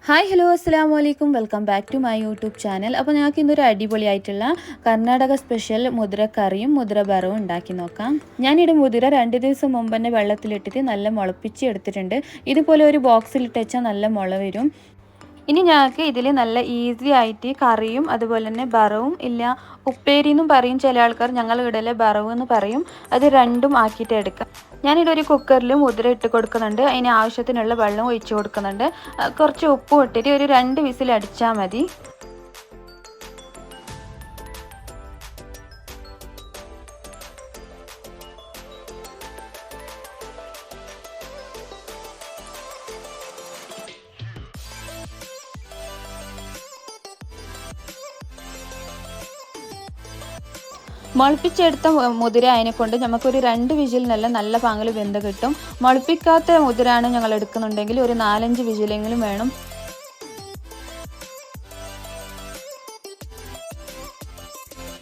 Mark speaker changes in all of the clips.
Speaker 1: Hi hello അസ്സലാമു അലൈക്കും welcome back to my YouTube channel. അപ്പോൾ ഞങ്ങൾക്ക് ഇന്നൊരു അടിപൊളിയായിട്ടുള്ള കർണാടക സ്പെഷ്യൽ മുതിര കറിയും മുതിര ബറവും ഉണ്ടാക്കി നോക്കാം. ഞാനിവിടെ മുതിര 2 ദിവസം മുമ്പ് തന്നെ വെള്ളത്തിലിട്ടിട്ട് നല്ല മുളപ്പിച്ച് എടുത്തിട്ടുണ്ട്. ഇതുപോലെ ഒരു ബോക്സിലിട്ട് വെച്ചാൽ നല്ല മുള വരും. ഇനി ഞങ്ങൾക്ക് ഇതിൽ നല്ല ഈസി ആയിട്ട് കറിയും അതുപോലെ തന്നെ ബറവും ഇല്ല ഉപ്പേരി എന്നും പറയും ചില ആൾക്കാർ, ഞങ്ങൾ ഇടലെ ബറവ് എന്ന് പറയും. അത് രണ്ടും ആക്കിയിട്ട് എടുക്കാം. ഞാനിവിടെ ഒരു കുക്കറിൽ മുതിര ഇട്ട് കൊടുക്കുന്നുണ്ട്. അതിന് ആവശ്യത്തിനുള്ള വെള്ളം ഒഴിച്ചു കൊടുക്കുന്നുണ്ട്. കുറച്ച് ഉപ്പും ഇട്ടിട്ട് ഒരു 2 വിസിൽ അടിച്ചാൽ മതി. മുളപ്പിച്ചെടുത്ത മുതിര അതിനെക്കൊണ്ട് നമുക്കൊരു 2 വിസിലിനെല്ലാം നല്ല പാങ്ങിൽ വെന്ത് കിട്ടും. മുളപ്പിക്കാത്ത മുതിരാണ് ഞങ്ങൾ എടുക്കുന്നുണ്ടെങ്കിൽ ഒരു 4-5 വിസിലെങ്കിലും വേണം.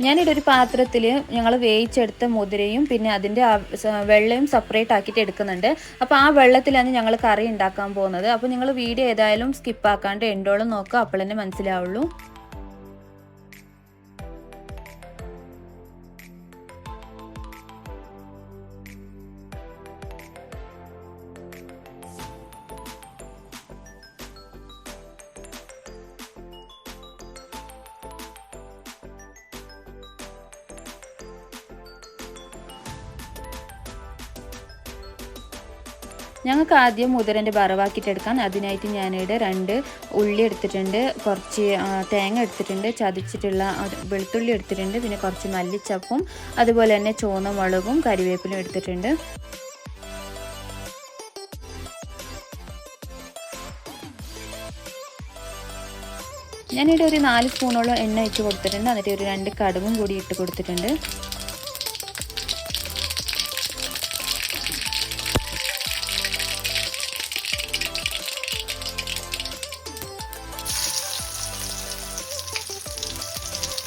Speaker 1: ഞാനിവിടെ ഒരു പാത്രത്തിൽ ഞങ്ങൾ വേവിച്ചെടുത്ത മുതിരയും പിന്നെ അതിൻ്റെ വെള്ളയും സെപ്പറേറ്റ് ആക്കിയിട്ട് എടുക്കുന്നുണ്ട്. അപ്പോൾ ആ വെള്ളത്തിലാണ് ഞങ്ങൾ കറി ഉണ്ടാക്കാൻ പോകുന്നത്. അപ്പോൾ നിങ്ങൾ വീഡിയോ ഏതായാലും സ്കിപ്പാക്കാണ്ട് എൻഡോളം നോക്കുക, അപ്പോൾ തന്നെ മനസ്സിലാവുള്ളൂ. ഞങ്ങൾക്ക് ആദ്യം മുതിരൻ്റെ വറവാക്കിയിട്ടെടുക്കാം. അതിനായിട്ട് ഞാനിവിടെ 2 ഉള്ളി എടുത്തിട്ടുണ്ട്, കുറച്ച് തേങ്ങ എടുത്തിട്ടുണ്ട്, ചതച്ചിട്ടുള്ള വെളുത്തുള്ളി എടുത്തിട്ടുണ്ട്, പിന്നെ കുറച്ച് മല്ലിച്ചപ്പും അതുപോലെ തന്നെ ചുവന്ന മുളകും കരിവേപ്പിലും എടുത്തിട്ടുണ്ട്. ഞാനിവിടെ ഒരു 4 സ്പൂണോളം എണ്ണ ഒഴിച്ച് കൊടുത്തിട്ടുണ്ട്. എന്നിട്ട് ഒരു 2 കടുകും കൂടി ഇട്ട് കൊടുത്തിട്ടുണ്ട്.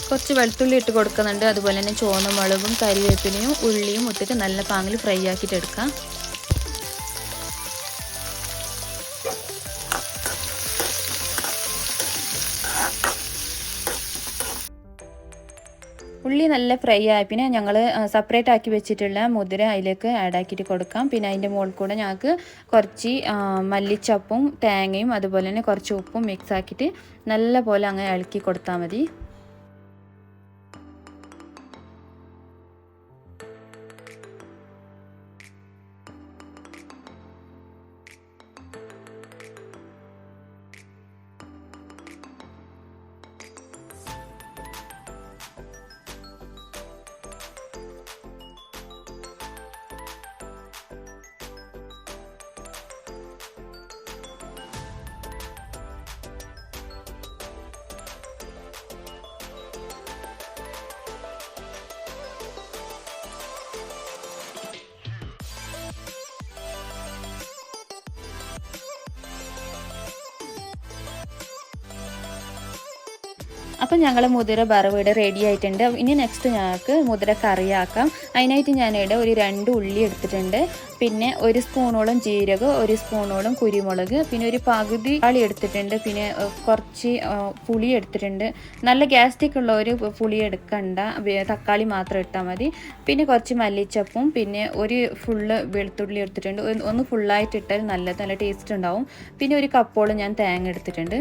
Speaker 1: കുറച്ച് വെളുത്തുള്ളി ഇട്ട് കൊടുക്കുന്നുണ്ട്. അതുപോലെ തന്നെ ചുവന്ന മുളകും കരിവേപ്പിലയും ഉള്ളിയും ഇട്ടിട്ട് നല്ല പാങ്ങിൽ ഫ്രൈ ആക്കിയിട്ട് എടുക്കാം. ഉള്ളി നല്ല ഫ്രൈ ആയി പിന്നെ ഞങ്ങൾ സെപ്പറേറ്റ് ആക്കി വെച്ചിട്ടുള്ള മുതിര അതിലേക്ക് ആഡ് ആക്കിയിട്ട് കൊടുക്കാം. പിന്നെ അതിൻ്റെ മുകളിൽ കൂടെ ഞങ്ങൾക്ക് കുറച്ച് മല്ലിച്ചപ്പും തേങ്ങയും അതുപോലെ തന്നെ കുറച്ച് ഉപ്പും മിക്സ് ആക്കിയിട്ട് നല്ല പോലെ അങ്ങനെ ഇളക്കി കൊടുത്താൽ മതി. അപ്പം ഞങ്ങൾ മുതിര വറവിടെ റെഡി ആയിട്ടുണ്ട്. ഇനി നെക്സ്റ്റ് ഞങ്ങൾക്ക് മുതിര കറിയാക്കാം. അതിനായിട്ട് ഞാനിവിടെ ഒരു 2 ഉള്ളി എടുത്തിട്ടുണ്ട്, പിന്നെ 1 സ്പൂണോളം ജീരകം, 1 സ്പൂണോളം കുരുമുളക്, പിന്നെ ഒരു പകുതി തക്കാളി എടുത്തിട്ടുണ്ട്, പിന്നെ കുറച്ച് പുളി എടുത്തിട്ടുണ്ട്. നല്ല ഗ്യാസ്റ്റിക് ഉള്ള ഒരു പുളി എടുക്കണ്ട, തക്കാളി മാത്രം ഇട്ടാൽ മതി. പിന്നെ കുറച്ച് മല്ലിച്ചപ്പും പിന്നെ ഒരു ഫുള്ള് വെളുത്തുള്ളി എടുത്തിട്ടുണ്ട്. ഒന്ന് ഫുള്ളായിട്ട് ഇട്ടാൽ നല്ല ടേസ്റ്റ് ഉണ്ടാവും. പിന്നെ ഒരു കപ്പോളം ഞാൻ തേങ്ങ എടുത്തിട്ടുണ്ട്.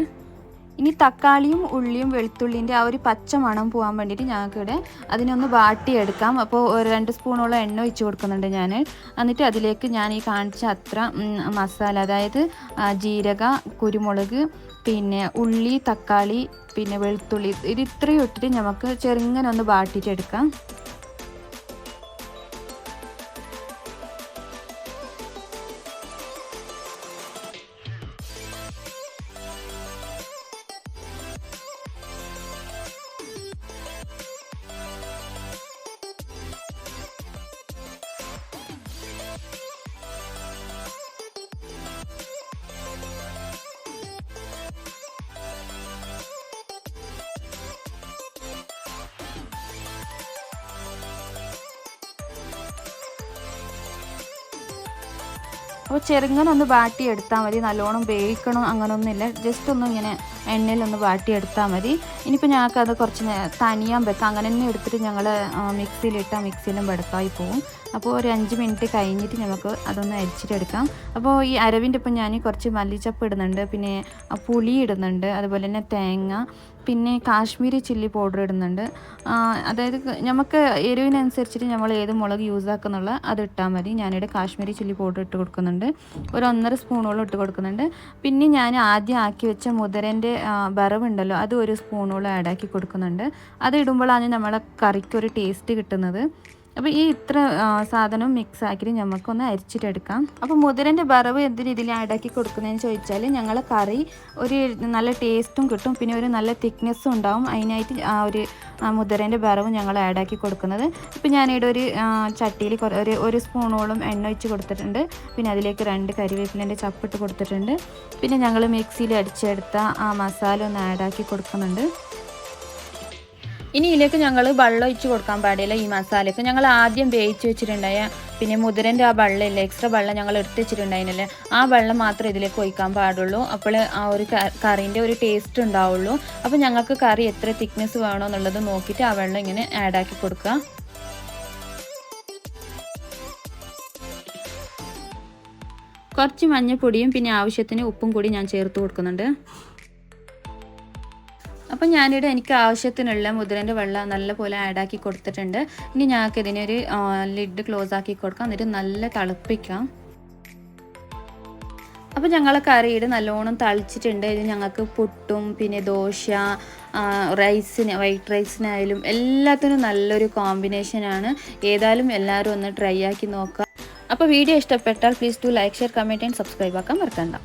Speaker 1: ഇനി തക്കാളിയും ഉള്ളിയും വെളുത്തുള്ളിൻ്റെ ആ ഒരു പച്ച മണം പോകാൻ വേണ്ടിയിട്ട് ഞങ്ങൾക്കിവിടെ അതിനൊന്ന് വാട്ടിയെടുക്കാം. അപ്പോൾ ഒരു 2 സ്പൂണോളം എണ്ണ ഒഴിച്ച് കൊടുക്കുന്നുണ്ട് ഞാൻ. എന്നിട്ട് അതിലേക്ക് ഞാൻ ഈ കാണിച്ച അത്ര മസാല, അതായത് ജീരക, കുരുമുളക്, പിന്നെ ഉള്ളി, തക്കാളി, പിന്നെ വെളുത്തുള്ളി, ഇത് ഇത്രയും ഇട്ടിട്ട് നമുക്ക് ചെറുങ്ങനെ ഒന്ന് വാട്ടിയിട്ടെടുക്കാം. അപ്പോൾ ചെറുങ്ങനെ ഒന്ന് വാട്ടിയെടുത്താൽ മതി, നല്ലോണം വേവിക്കണം അങ്ങനെയൊന്നുമില്ല, ജസ്റ്റ് ഒന്ന് ഇങ്ങനെ എണ്ണയിലൊന്ന് വാട്ടിയെടുത്താൽ മതി. ഇനിയിപ്പോൾ ഞങ്ങൾക്ക് അത് കുറച്ച് തനിയാൻ വെക്കാം, അങ്ങനെ തന്നെ എടുത്തിട്ട് ഞങ്ങൾ മിക്സിയിലിട്ടാൽ മിക്സിയിലും വെടുക്കായി പോകും. അപ്പോൾ ഒരു 5 മിനിറ്റ് കഴിഞ്ഞിട്ട് നമുക്ക് അതൊന്ന് അരിച്ചിട്ടെടുക്കാം. അപ്പോൾ ഈ അരവിൻ്റെ ഇപ്പം ഞാൻ കുറച്ച് മല്ലിച്ചപ്പ് ഇടുന്നുണ്ട്, പിന്നെ പുളി ഇടുന്നുണ്ട്, അതുപോലെ തന്നെ തേങ്ങ, പിന്നെ കാശ്മീരി ചില്ലി പൗഡർ ഇടുന്നുണ്ട്. അതായത് നമുക്ക് എരിവിനനുസരിച്ചിട്ട് നമ്മൾ ഏത് മുളക് യൂസ് ആക്കുന്നുള്ള അത് ഇട്ടാൽ മതി. ഞാനിവിടെ കാശ്മീരി ചില്ലി പൗഡർ ഇട്ട് കൊടുക്കുന്നുണ്ട്, ഒരു 1.5 സ്പൂണോളം ഇട്ട് കൊടുക്കുന്നുണ്ട്. പിന്നെ ഞാൻ ആദ്യം ആക്കി വെച്ച മുതിരൻ്റെ വറവുണ്ടല്ലോ, അത് 1 സ്പൂണോളം ആഡാക്കി കൊടുക്കുന്നുണ്ട്. അത് ഇടുമ്പോഴാണ് നമ്മളെ കറിക്കൊരു ടേസ്റ്റ് കിട്ടുന്നത്. അപ്പോൾ ഈ ഇത്ര സാധനം മിക്സ് ആക്കിയിട്ട് നമുക്കൊന്ന് അരിച്ചിട്ടെടുക്കാം. അപ്പോൾ മുതിരൻ്റെ വറവ് എന്ത് രീതിയിൽ ആഡാക്കി കൊടുക്കുന്നതെന്ന് ചോദിച്ചാൽ ഞങ്ങൾ കറി ഒരു നല്ല ടേസ്റ്റും കിട്ടും, പിന്നെ ഒരു നല്ല തിക്നെസ്സും ഉണ്ടാവും. അതിനായിട്ട് ആ ഒരു മുതിരൻ്റെ വറവ് ഞങ്ങൾ ആഡാക്കി കൊടുക്കുന്നത്. ഇപ്പോൾ ഞാനിവിടെ ഒരു ചട്ടിയിൽ ഒരു സ്പൂണോളം എണ്ണ ഒഴിച്ച് കൊടുത്തിട്ടുണ്ട്. പിന്നെ അതിലേക്ക് 2 കരിവേപ്പിലേൻ്റെ ചപ്പിട്ട് കൊടുത്തിട്ടുണ്ട്. പിന്നെ ഞങ്ങൾ മിക്സിയിൽ അടിച്ചെടുത്ത ആ മസാല ഒന്ന് ആഡാക്കി കൊടുക്കുന്നുണ്ട്. ഇനി ഇതിലേക്ക് ഞങ്ങൾ വെള്ളം ഒഴിച്ച് കൊടുക്കാൻ പാടില്ല. ഈ മസാലയ്ക്ക് ഞങ്ങൾ ആദ്യം വേവിച്ച് വെച്ചിട്ടുണ്ടായ പിന്നെ മുതിരൻ്റെ ആ വെള്ളമില്ല, എക്സ്ട്രാ വെള്ളം ഞങ്ങൾ എടുത്ത് വെച്ചിട്ടുണ്ടായിരുന്നില്ലേ, ആ വെള്ളം മാത്രമേ ഇതിലേക്ക് ഒഴിക്കാൻ പാടുള്ളൂ. അപ്പോൾ ആ ഒരു കറീൻ്റെ ഒരു ടേസ്റ്റ് ഉണ്ടാവുള്ളൂ. അപ്പോൾ ഞങ്ങൾക്ക് കറി എത്ര തിക്നെസ് വേണോ എന്നുള്ളത് നോക്കിയിട്ട് ആ വെള്ളം ഇങ്ങനെ ആഡാക്കി കൊടുക്കുക. കുറച്ച് മഞ്ഞൾപ്പൊടിയും പിന്നെ ആവശ്യത്തിന് ഉപ്പും കൂടി ഞാൻ ചേർത്ത് കൊടുക്കുന്നുണ്ട്. അപ്പോൾ ഞാനിവിടെ എനിക്ക് ആവശ്യത്തിനുള്ള മുതിരൻ്റെ വെള്ളം നല്ലപോലെ ആഡാക്കി കൊടുത്തിട്ടുണ്ട്. ഇനി ഞങ്ങൾക്ക് ഇതിനൊരു ലിഡ് ക്ലോസ് ആക്കി കൊടുക്കാം, എന്നിട്ട് നല്ല തിളപ്പിക്കാം. അപ്പോൾ ഞങ്ങൾ കറിയുടെ നല്ലോണം തളിച്ചിട്ടുണ്ട്. ഇത് ഞങ്ങൾക്ക് പുട്ടും പിന്നെ ദോശ, വൈറ്റ് റൈസിനായാലും എല്ലാത്തിനും നല്ലൊരു കോമ്പിനേഷനാണ്. ഏതായാലും എല്ലാവരും ഒന്ന് ട്രൈ ആക്കി നോക്കുക. അപ്പോൾ വീഡിയോ ഇഷ്ടപ്പെട്ടാൽ please to like, share, comment and subscribe ആക്കാൻ മറക്കണ്ട.